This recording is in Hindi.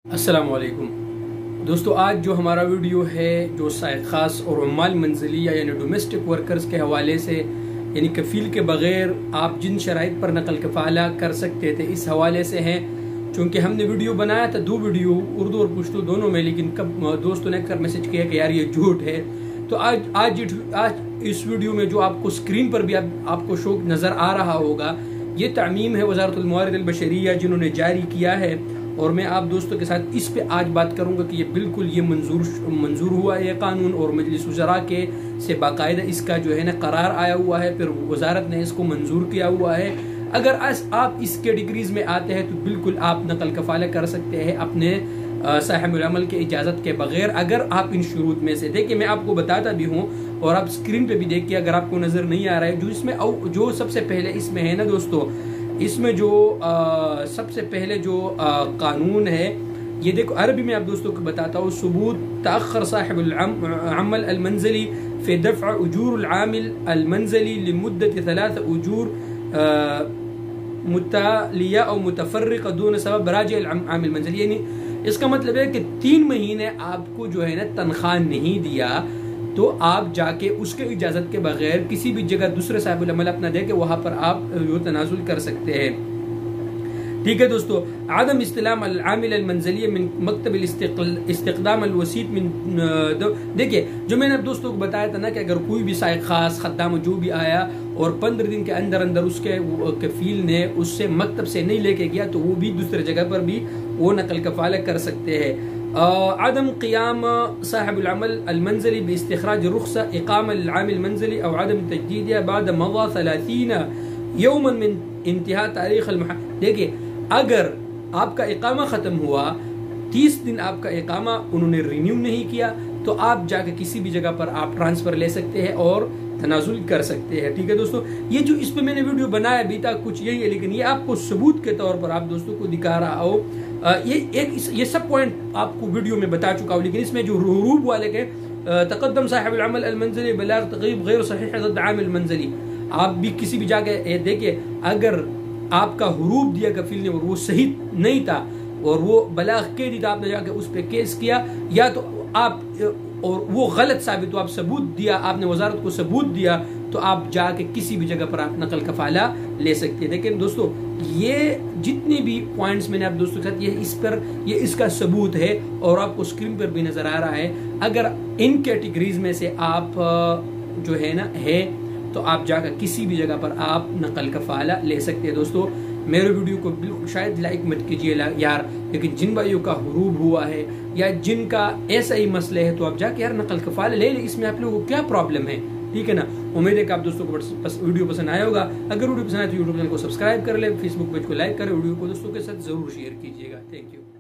अस्सलामुअलैकुम दोस्तों, आज जो हमारा वीडियो है जो ख़ास और उम्माल मंजिलिया यानी डोमेस्टिक वर्कर्स के हवाले से, यानी कफ़ील के बग़ैर आप जिन शराइत पर नकल कफ़ाला कर सकते थे, इस हवाले से हैं। चूँकि हमने वीडियो बनाया था, 2 वीडियो उर्दू और पश्तो दोनों में, लेकिन कब दोस्तों ने कर मैसेज किया कि यार ये झूठ है। तो आज इस वीडियो में जो आपको स्क्रीन पर भी आपको शो नज़र आ रहा होगा, ये तामीम है वज़ारतुल मवारिद अल बशरिया जिन्होंने जारी किया है, और मैं आप दोस्तों के साथ इस पे आज बात करूंगा कि ये बिल्कुल ये मंजूर हुआ है ये कानून, और मजलिस वज़रा के से बाकायदा इसका जो है ना करार आया हुआ है, फिर वजारत ने इसको मंजूर किया हुआ है। अगर आप इस कैटेगरीज में आते हैं तो बिल्कुल आप नकल कफ़ाला कर सकते हैं अपने साहिबुल अमल के इजाज़त के बगैर, अगर आप इन शुरूत में से। देखिए, मैं आपको बताता भी हूँ और आप स्क्रीन पे भी देखिए अगर आपको नज़र नहीं आ रहा है। जो इसमें जो सबसे पहले इसमें है ना दोस्तों, इसमें जो सबसे पहले जो कानून है, ये देखो अरबी में आप दोस्तों को बताता हूँ। सबूत तअख्खर साहिबुल अमल अल मंज़ली फ़ी दफ़अ उजूर अल आमिल अल मंज़ली लिमुद्दत 3 उजूर मुतालिया और मुतफर्रिक़ा दून सबब राजिअ अल आमिल मंज़ली। यानी इसका मतलब है कि 3 महीने आपको जो है ना तनख्वाह नहीं दिया, तो आप जाके उसके इजाज़त के बगैर किसी भी जगह दूसरे साहिबुल अमल अपना दे के वहाँ पर आप वो तनाजुल कर सकते हैं। ठीक है दोस्तों, आदम इस्तिलाम अल आमिल अल मंज़ली मिन मकतब इस्तिक़दाम अल वसीत मिन। देखिए, जो मैंने अब दोस्तों को बताया था ना कि अगर कोई भी साहिब खास खद्दाम जो भी आया और 15 दिन के अंदर अंदर उसके कफ़ील ने उससे मकतब से नहीं लेके गया, तो वो भी दूसरे जगह पर भी वो नकल कफ़ाला कर सकते हैं। आदम क़ियाम साहिबुल अमल अल मंज़ली बिइस्तिख़राज रुख़्सा इक़ामा अल आमिल मंज़ली और आदम तजदीदिया बाद मज़ा 30 यौमन मिन इंतहा तारीख़ अल। देखिए, अगर आपका इक़ामा ख़त्म हुआ, 30 दिन आपका इक़ामा उन्होंने रिन्यू नहीं किया, तो आप जाके किसी भी जगह पर आप ट्रांसफ़र ले सकते हैं और तनाजुल कर सकते हैं। ठीक है दोस्तों, ये जो इस पे मैंने वीडियो बनाया अभी तक कुछ यही है, लेकिन ये आपको सबूत के तौर पर आप दोस्तों को दिखा रहा हो। ये सब पॉइंट आपको वीडियो में बता चुका हूँ, लेकिन इसमें जो हुरूब वाले के तक़द्दम साहिबुल अमल अल मंज़ली बलाग़ तग़यीब गैर सहीह ज़िद्द आमिल मंज़ली, आप भी किसी भी जगह देखिए, अगर आपका हुरूब दिया कफ़ील ने और वो सही नहीं था और वो बलाग़ के दी था, आपने जाके उस पर केस किया, या तो आप और वो गलत साबित हो, आप सबूत दिया, आपने वजारत को सबूत दिया, तो आप जाके किसी भी जगह पर आप नकल कफ़ाला ले सकते हैं। लेकिन दोस्तों, ये जितने भी पॉइंट्स मैंने आप दोस्तों के साथ ये इसका सबूत है और आपको स्क्रीन पर भी नजर आ रहा है। अगर इन कैटेगरीज में से आप जो है ना तो आप जाकर किसी भी जगह पर आप नकल कफ़ाला ले सकते हैं। दोस्तों, मेरे वीडियो को बिल्कुल शायद लाइक मत कीजिए यार, लेकिन जिन भाइयों का हुरूब हुआ है या जिनका ऐसा ही मसले है, तो आप जाके यार नकल कफ़ाला ले लें, इसमें आप लोगों को क्या प्रॉब्लम है। ठीक है ना, उम्मीद है कि आप दोस्तों को वीडियो पसंद आया होगा। अगर वीडियो पसंद आए तो यूट्यूब चैनल को सब्सक्राइब कर ले, फेसबुक पेज को लाइक करें, वीडियो को दोस्तों के साथ जरूर शेयर कीजिएगा। Thank you.